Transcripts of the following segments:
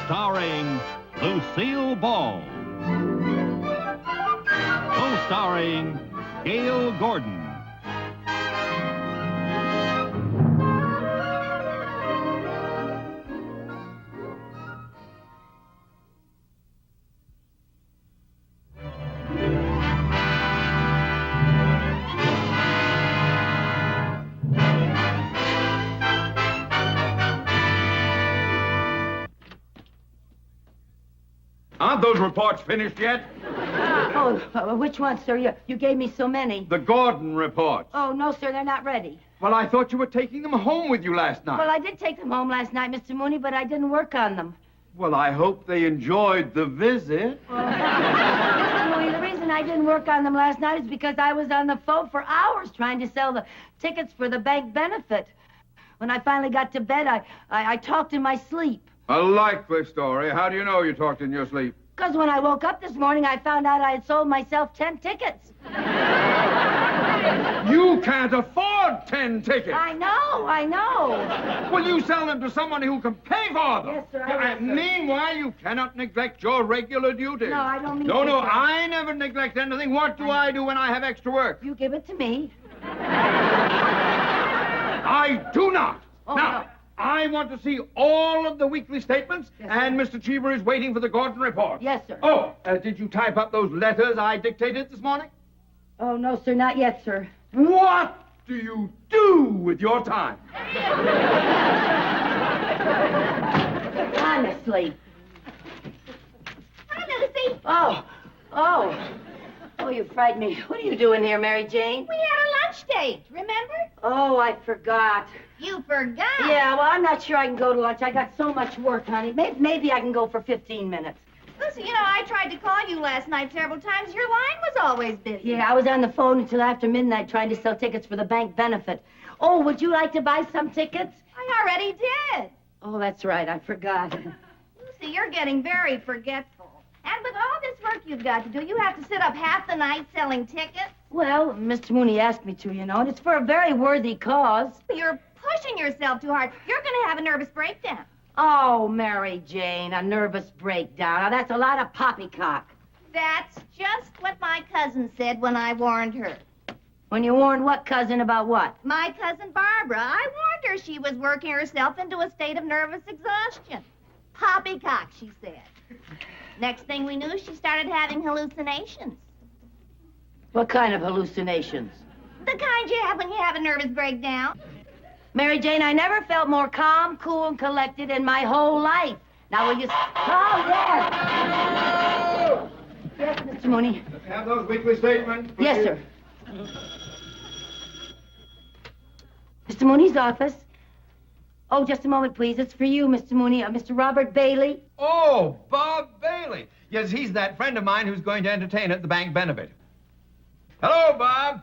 Starring Lucille Ball. Co-starring Gail Gordon. Aren't those reports finished yet? Which one, sir? You gave me so many. The Gordon reports. Oh, no, sir, they're not ready. Well, I thought you were taking them home with you last night. Well, I did take them home last night, Mr. Mooney, but I didn't work on them. Well, I hope they enjoyed the visit. Mr. Mooney, the reason I didn't work on them last night is because I was on the phone for hours trying to sell the tickets for the bank benefit. When I finally got to bed, I talked in my sleep. A likely story. How do you know you talked in your sleep? Because when I woke up this morning, I found out I had sold myself 10 tickets. You can't afford 10 tickets. I know. Well, you sell them to somebody who can pay for them. Yes, sir, I will, sir. Meanwhile, you cannot neglect your regular duties. No, I don't mean No, to, no, sir. I never neglect anything. What do I do when I have extra work? You give it to me. I do not. Oh, now, no. I want to see all of the weekly statements, Yes, sir. and Mr. Cheever is waiting for the Gordon report. Yes, sir. Oh, did you type up those letters I dictated this morning? Oh, no, sir, not yet, sir. What do you do with your time? Honestly. Hi, Lucy. Oh, you frightened me. What are you doing here, Mary Jane? We had a lunch date, remember? Oh, I forgot. You forgot. Yeah, well, I'm not sure I can go to lunch. I got so much work, honey. Maybe I can go for 15 minutes. Lucy, I tried to call you last night several times. Your line was always busy. Yeah, I was on the phone until after midnight trying to sell tickets for the bank benefit. Oh, would you like to buy some tickets? I already did. Oh, that's right. I forgot. Lucy, you're getting very forgetful. And with all this work you've got to do, you have to sit up half the night selling tickets. Well, Mr. Mooney asked me to, and it's for a very worthy cause. You're pushing yourself too hard. You're going to have a nervous breakdown. Oh, Mary Jane, a nervous breakdown. Now, that's a lot of poppycock. That's just what my cousin said when I warned her. When you warned what cousin about what? My cousin Barbara. I warned her she was working herself into a state of nervous exhaustion. Poppycock, she said. Next thing we knew, she started having hallucinations. What kind of hallucinations? The kind you have when you have a nervous breakdown. Mary Jane, I never felt more calm, cool, and collected in my whole life. Now, will you... Oh, yes! Yes, Mr. Mooney. Have those weekly statements, please. Yes, sir. Mr. Mooney's office. Oh, just a moment, please. It's for you, Mr. Mooney. Mr. Robert Bailey. Oh, Bob Bailey. Yes, he's that friend of mine who's going to entertain at the bank benefit. Hello, Bob.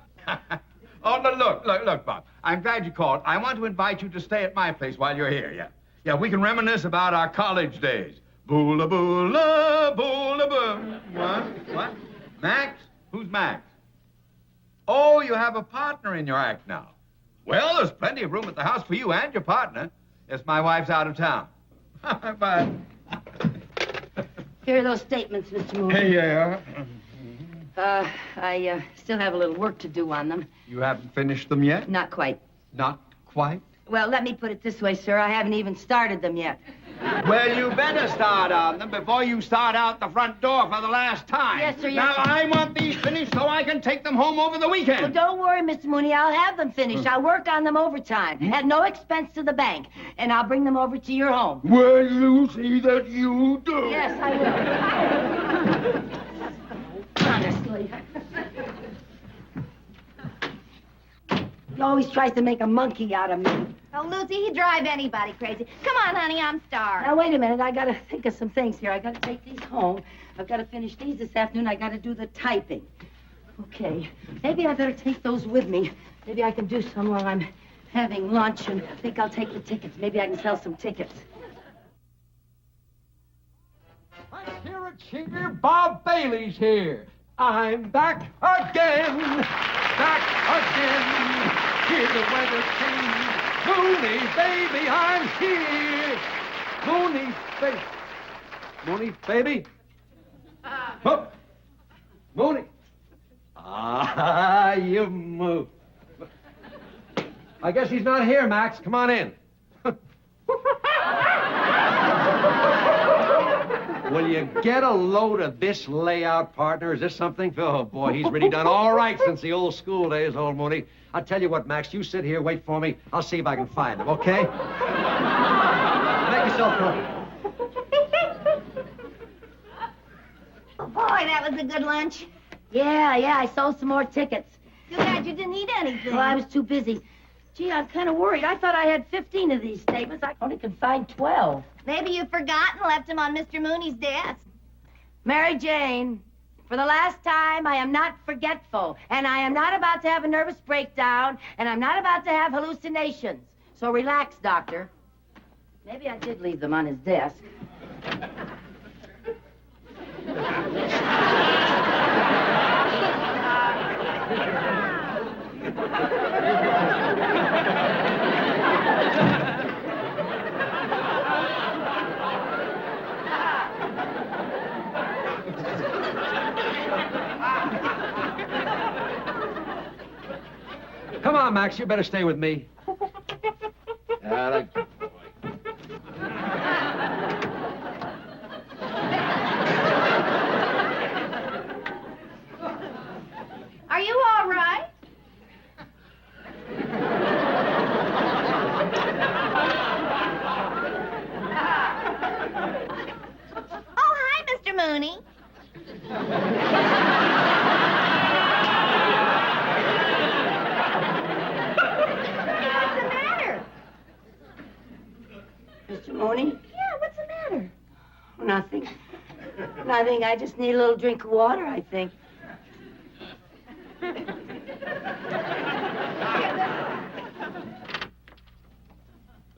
Oh, no, look, Bob. I'm glad you called. I want to invite you to stay at my place while you're here, yeah. Yeah, we can reminisce about our college days. Boola, boola, boola, boo. What? Max? Who's Max? Oh, you have a partner in your act now. Well, there's plenty of room at the house for you and your partner. Yes, my wife's out of town. Bye. Here are those statements, Mr. Mooney. Yeah. I still have a little work to do on them. You haven't finished them yet? Not quite. Not quite? Well, let me put it this way, sir. I haven't even started them yet. Well, you better start on them before you start out the front door for the last time. Yes, sir, yes, Now, sir. I want these finished so I can take them home over the weekend. Well, don't worry, Mr. Mooney. I'll have them finished. I'll work on them overtime at no expense to the bank, and I'll bring them over to your home. Well, Lucy, that you do. Yes, I will. Honestly. He always tries to make a monkey out of me. Oh, Lucy, he'd drive anybody crazy. Come on, honey, I'm starved. Now, wait a minute. I got to think of some things here. I got to take these home. I've got to finish these this afternoon. I got to do the typing. Okay. Maybe I better take those with me. Maybe I can do some while I'm having lunch, and I think I'll take the tickets. Maybe I can sell some tickets. Let's hear it, Cheever. Bob Bailey's here. I'm back again. Back again. Hear the weather change. Mooney, baby, I'm here. Mooney's face Mooney, baby. Up. Mooney. Ah, you move. I guess he's not here, Max. Come on in. Will you get a load of this layout, partner? Is this something? Oh, boy, he's really done all right since the old school days, old Mooney. I'll tell you what, Max, you sit here, wait for me. I'll see if I can find him, okay? Make yourself comfortable. Oh, boy, that was a good lunch. Yeah, I sold some more tickets. Too bad you didn't eat anything. Well, I was too busy. Gee, I'm kind of worried. I thought I had 15 of these statements. I only can find 12. Maybe you forgot and left him on Mr. Mooney's desk. Mary Jane, for the last time, I am not forgetful. And I am not about to have a nervous breakdown. And I'm not about to have hallucinations. So relax, Doctor. Maybe I did leave them on his desk. Come on, Max, you better stay with me. Good boy. Are you all right? Oh, hi, Mr. Mooney. Mr. Mooney? Yeah, what's the matter? Nothing. Nothing. I just need a little drink of water, I think.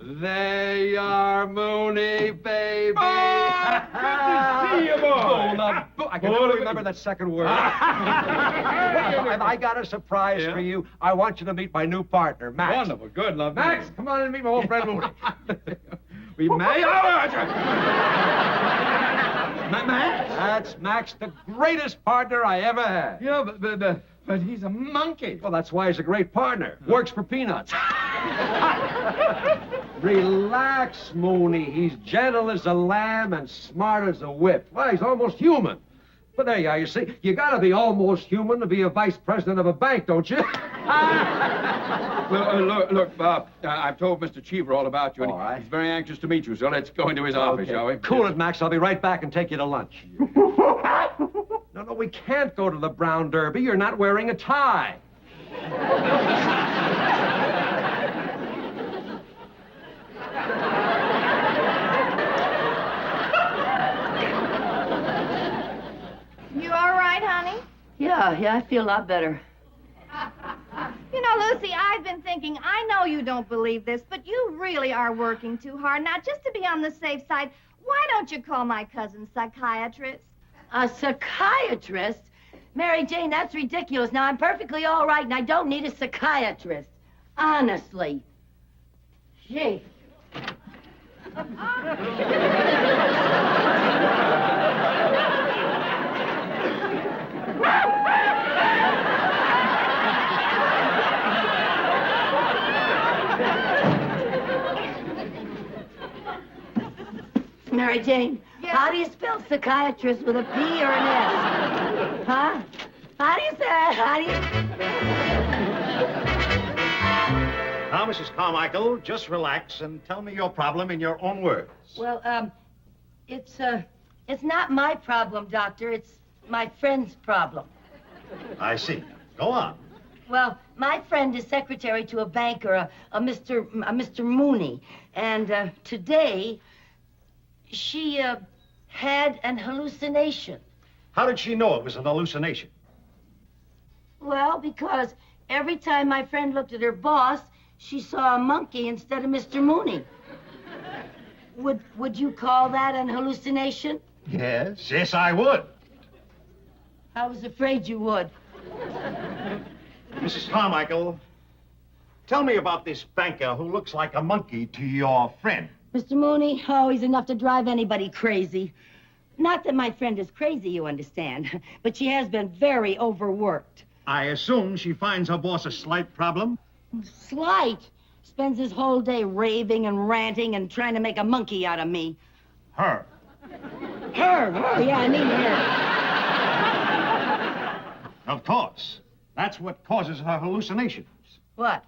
There you are, Mooney, baby. Oh, good to see you, boy. I can never remember that second word. I got a surprise for you. I want you to meet my new partner, Max. Wonderful. Good, love. Max, come on and meet my old friend Mooney. We may. Max? That's Max, the greatest partner I ever had. Yeah, but he's a monkey. Well, that's why he's a great partner. Works for peanuts. Relax, Mooney. He's gentle as a lamb and smart as a whip. Well, he's almost human. But there you are, you see. You gotta be almost human to be a vice president of a bank, don't you? Well, look, Bob, I've told Mr. Cheever all about you, and All right. he's very anxious to meet you, so let's go into his office, shall we? Cool it, Max. I'll be right back and take you to lunch. No, we can't go to the Brown Derby. You're not wearing a tie. You all right, honey? Yeah, I feel a lot better. You know, Lucy, I've been thinking, I know you don't believe this, but you really are working too hard. Now, just to be on the safe side, why don't you call my cousin psychiatrist? A psychiatrist? Mary Jane, that's ridiculous. Now, I'm perfectly all right, and I don't need a psychiatrist. Honestly. Gee. Mary Jane, Yeah? how do you spell psychiatrist with a P or an S? Huh? How do you say it? How do you... Now, Mrs. Carmichael, just relax and tell me your problem in your own words. Well, it's not my problem, Doctor. It's my friend's problem. I see. Go on. Well, my friend is secretary to a banker, a Mr. Mooney. And today, she had an hallucination. How did she know it was an hallucination? Well, because every time my friend looked at her boss, she saw a monkey instead of Mr. Mooney. Would you call that an hallucination? Yes. Yes, I would. I was afraid you would. Mrs. Carmichael, tell me about this banker who looks like a monkey to your friend. Mr. Mooney, oh, he's enough to drive anybody crazy. Not that my friend is crazy, you understand, but she has been very overworked. I assume she finds her boss a slight problem? Slight. Spends his whole day raving and ranting and trying to make a monkey out of me. Her. Her, yeah, I mean her. Of course. That's what causes her hallucinations. What?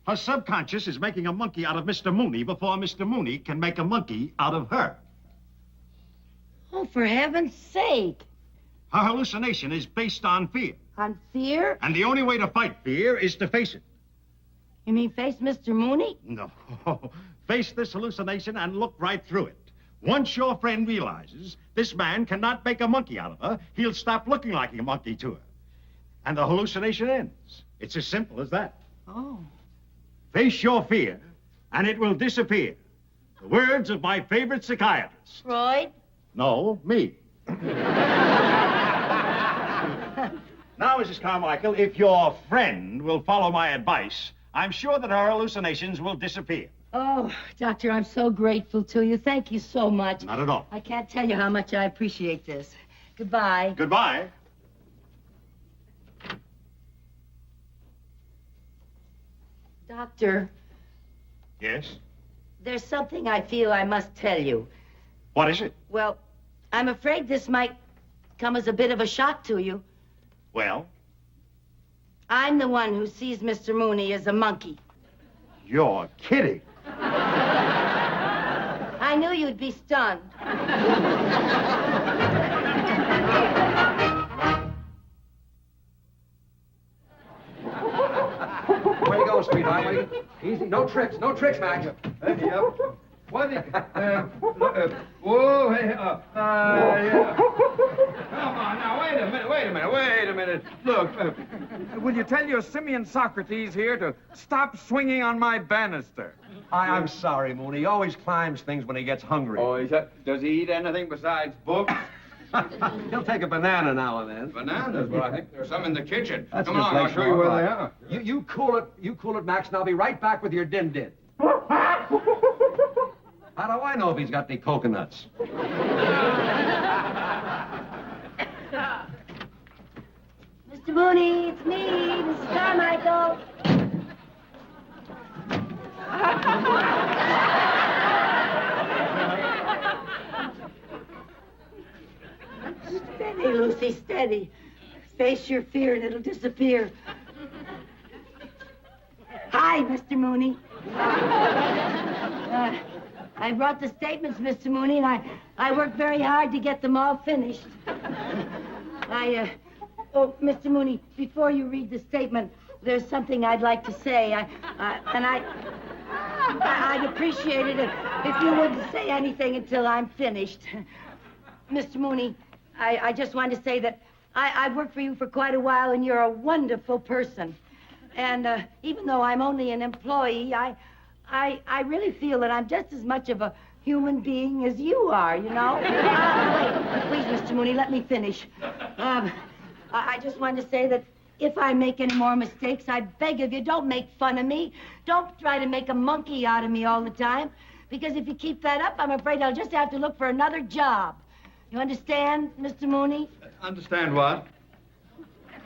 Her subconscious is making a monkey out of Mr. Mooney before Mr. Mooney can make a monkey out of her. Oh, for heaven's sake. Her hallucination is based on fear. On fear? And the only way to fight fear is to face it. You mean face Mr. Mooney? No. Face this hallucination and look right through it. Once your friend realizes this man cannot make a monkey out of her, he'll stop looking like a monkey to her. And the hallucination ends. It's as simple as that. Oh. Face your fear, and it will disappear. The words of my favorite psychiatrist. Freud? No, me. Now, Mrs. Carmichael, if your friend will follow my advice, I'm sure that her hallucinations will disappear. Oh, Doctor, I'm so grateful to you. Thank you so much. Not at all. I can't tell you how much I appreciate this. Goodbye. Goodbye. Doctor, Yes? there's something I feel I must tell you. What is it? Well, I'm afraid this might come as a bit of a shock to you. Well, I'm the one who sees Mr. Mooney as a monkey. you're kidding. I knew you'd be stunned. Where you go, sweetheart? Where you... Easy. No tricks, Max. What is... whoa, hey, yeah. Come on, now, wait a minute. Look, will you tell your simian Socrates here to stop swinging on my banister? I'm sorry, Mooney. He always climbs things when he gets hungry. Oh, does he eat anything besides books? He'll take a banana now and then. Bananas? Well, I think there's some in the kitchen. That's Come a along, good I'll place show for you it. where they are. You cool it, Max, and I'll be right back with your din-din. How do I know if he's got any coconuts? Mr. Mooney, it's me, Mrs. Carmichael. Steady, Lucy, steady. Face your fear and it'll disappear. Hi, Mr. Mooney. I brought the statements, Mr. Mooney, and I worked very hard to get them all finished. Oh, Mr. Mooney, before you read the statement, there's something I'd like to say. I'd appreciate it if you wouldn't say anything until I'm finished. Mr. Mooney, I just wanted to say that I've worked for you for quite a while, and you're a wonderful person. And even though I'm only an employee, I really feel that I'm just as much of a human being as you are, you know? Wait, please, Mr. Mooney, let me finish. I just wanted to say that if I make any more mistakes, I beg of you, don't make fun of me. Don't try to make a monkey out of me all the time. Because if you keep that up, I'm afraid I'll just have to look for another job. You understand, Mr. Mooney? Understand what?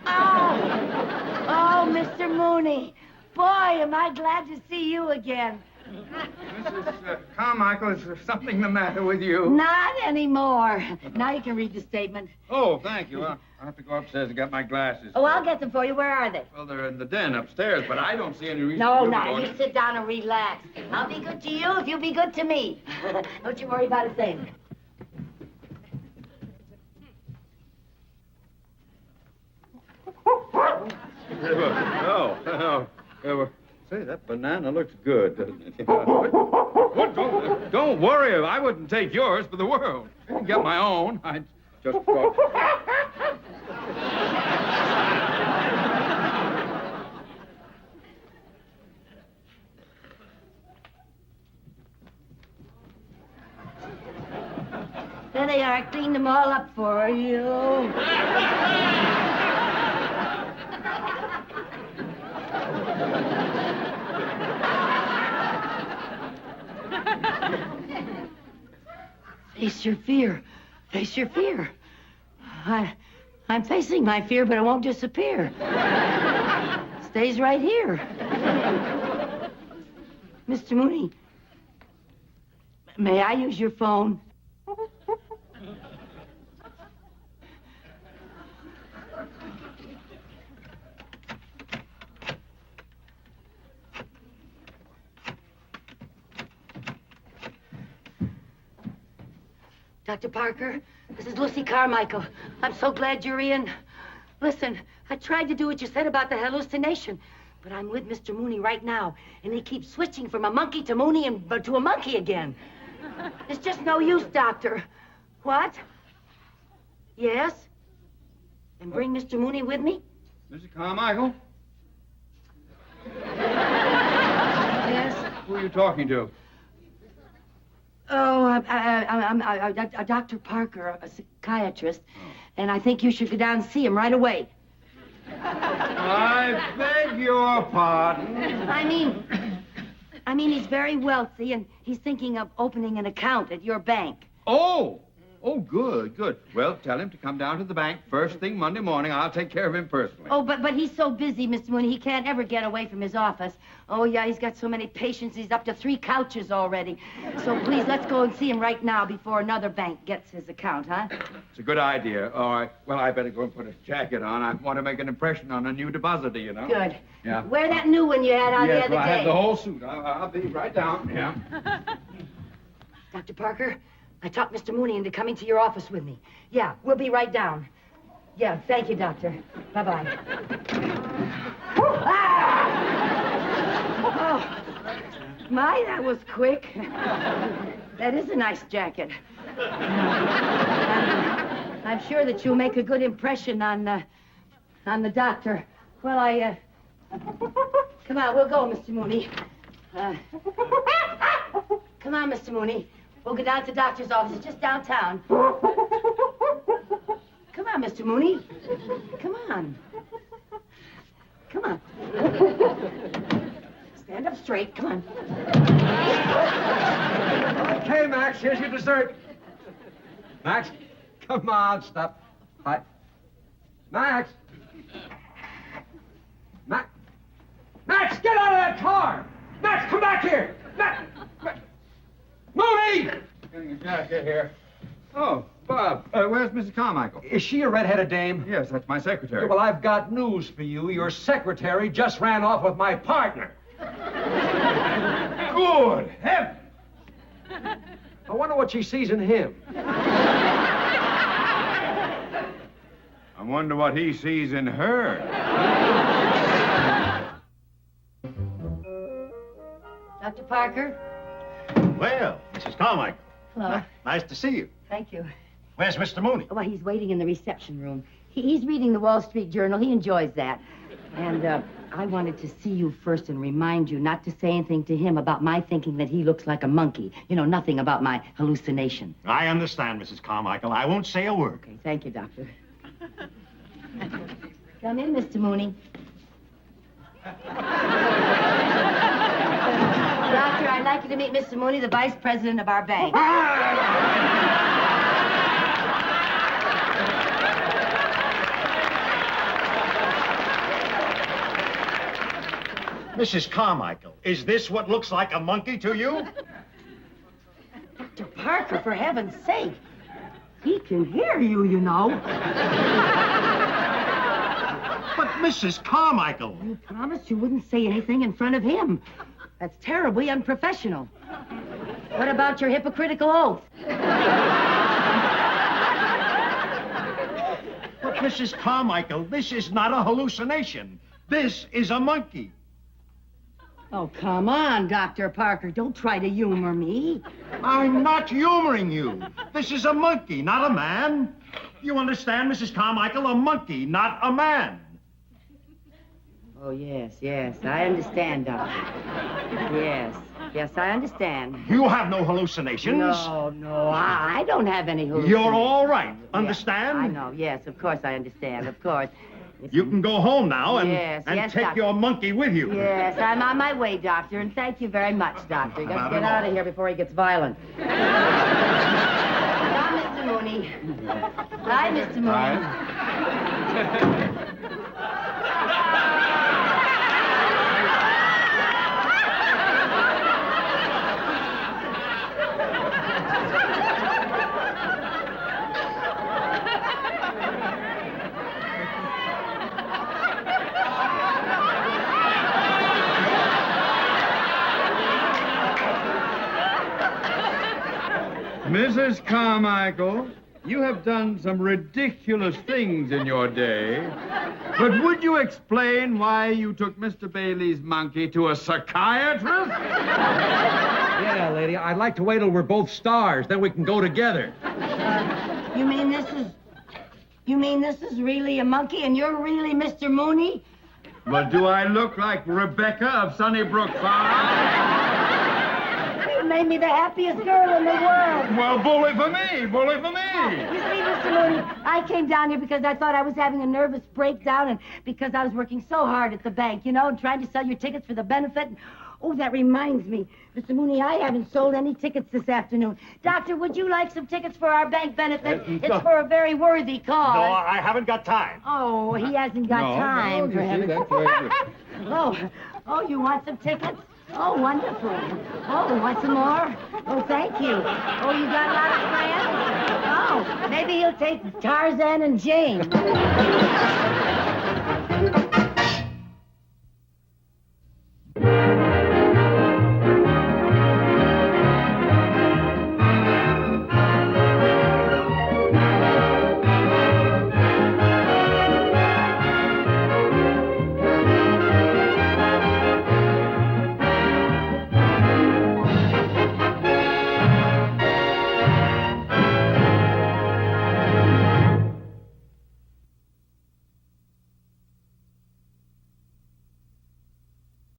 Oh, Mr. Mooney. Boy, am I glad to see you again. Mrs. Carmichael, is there something the matter with you? Not anymore. Now you can read the statement. Oh, thank you. I'll have to go upstairs and get my glasses. Oh, I'll get them for you. Where are they? Well, they're in the den upstairs, but I don't see any reason No, to no, you sit down and relax. I'll be good to you if you be good to me. Don't you worry about a thing. Say, that banana looks good, doesn't it? What? Don't worry. I wouldn't take yours for the world. I can get my own. I just thought... There they are. I cleaned them all up for you. Face your fear. Face your fear. I'm facing my fear, but it won't disappear. Stays right here. Mr. Mooney, may I use your phone? Dr. Parker, this is Lucy Carmichael. I'm so glad you're in. Listen, I tried to do what you said about the hallucination, but I'm with Mr. Mooney right now, and he keeps switching from a monkey to Mooney and to a monkey again. It's just no use, Doctor. What? Yes? And bring Mr. Mooney with me? Mrs. Carmichael? Yes? Who are you talking to? Oh, I'm Dr. Parker, a psychiatrist, and I think you should go down and see him right away. I beg your pardon. I mean, he's very wealthy, and he's thinking of opening an account at your bank. Oh, good. Well, tell him to come down to the bank first thing Monday morning. I'll take care of him personally. Oh, but he's so busy, Mr. Mooney, he can't ever get away from his office. Oh, yeah, he's got so many patients. He's up to 3 couches already. So please, let's go and see him right now before another bank gets his account, huh? It's a good idea. All right. Well, I better go and put a jacket on. I want to make an impression on a new depositor, you know. Good. Yeah. Wear that new one you had on the other I day. have the whole suit. I'll be right down. Yeah. Dr. Parker, I talked Mr. Mooney into coming to your office with me. Yeah, we'll be right down. Yeah, thank you, Doctor. Bye-bye. Oh, my, that was quick. That is a nice jacket. I'm sure that you'll make a good impression on the doctor. Well, come on, we'll go, Mr. Mooney. Come on, Mr. Mooney. We'll go down to the doctor's office. It's just downtown. Come on, Mr. Mooney. Come on. Come on. Stand up straight. Come on. Okay, Max, here's your dessert. Max, come on, stop. Hi. Max! Max, get out of that car! Max, come back here! Max! Mooney! Getting a jacket here. Oh, Bob, where's Mrs. Carmichael? Is she a red-headed dame? Yes, that's my secretary. Well, I've got news for you. Your secretary just ran off with my partner. Good heavens! I wonder what she sees in him. I wonder what he sees in her. Dr. Parker? Well, Mrs. Carmichael. Hello. Nice to see you. Thank you. Where's Mr. Mooney? Well, he's waiting in the reception room. He's reading the Wall Street Journal. He enjoys that. And I wanted to see you first and remind you not to say anything to him about my thinking that he looks like a monkey. You know, nothing about my hallucination. I understand, Mrs. Carmichael. I won't say a word. Okay, thank you, Doctor. Come in, Mr. Mooney. Doctor, I'd like you to meet Mr. Mooney, the vice president of our bank. Mrs. Carmichael, is this what looks like a monkey to you? Dr. Parker, for heaven's sake. He can hear you, you know. But, Mrs. Carmichael. You promised you wouldn't say anything in front of him. That's terribly unprofessional. What about your hypocritical oath? But, Mrs. Carmichael, this is not a hallucination. This is a monkey. Oh, come on, Dr. Parker. Don't try to humor me. I'm not humoring you. This is a monkey, not a man. You understand, Mrs. Carmichael? A monkey, not a man. Oh, yes, I understand, Doctor. Yes, I understand. You have no hallucinations. No, I don't have any hallucinations. You're all right. Understand? Yeah, I know, yes, of course I understand, of course. You can go home now and, Yes, take Doctor. your monkey with you. Yes, I'm on my way, Doctor, and thank you very much, Doctor. You got to get out of here before he gets violent. Now, Mr. Mooney. Hi, Mr. Moon. Mrs. Carmichael, you have done some ridiculous things in your day. But would you explain why you took Mr. Bailey's monkey to a psychiatrist? Yeah, lady, I'd like to wait till we're both stars, then we can go together. You mean this is really a monkey and you're really Mr. Mooney? But do I look like Rebecca of Sunnybrook Farm? You made me the happiest girl in the world. Well, bully for me, bully for me. You see, Mr. Mooney, I came down here because I thought I was having a nervous breakdown and because I was working so hard at the bank, you know, and trying to sell your tickets for the benefit. Oh, that reminds me. Mr. Mooney, I haven't sold any tickets this afternoon. Doctor, would you like some tickets for our bank benefit? It's for a very worthy cause. No, I haven't got time. Oh, he hasn't got time for heaven's Oh, you want some tickets? Oh, wonderful. Oh, want some more? Oh, thank you. Oh, you got a lot of friends? Oh, maybe he'll take Tarzan and Jane.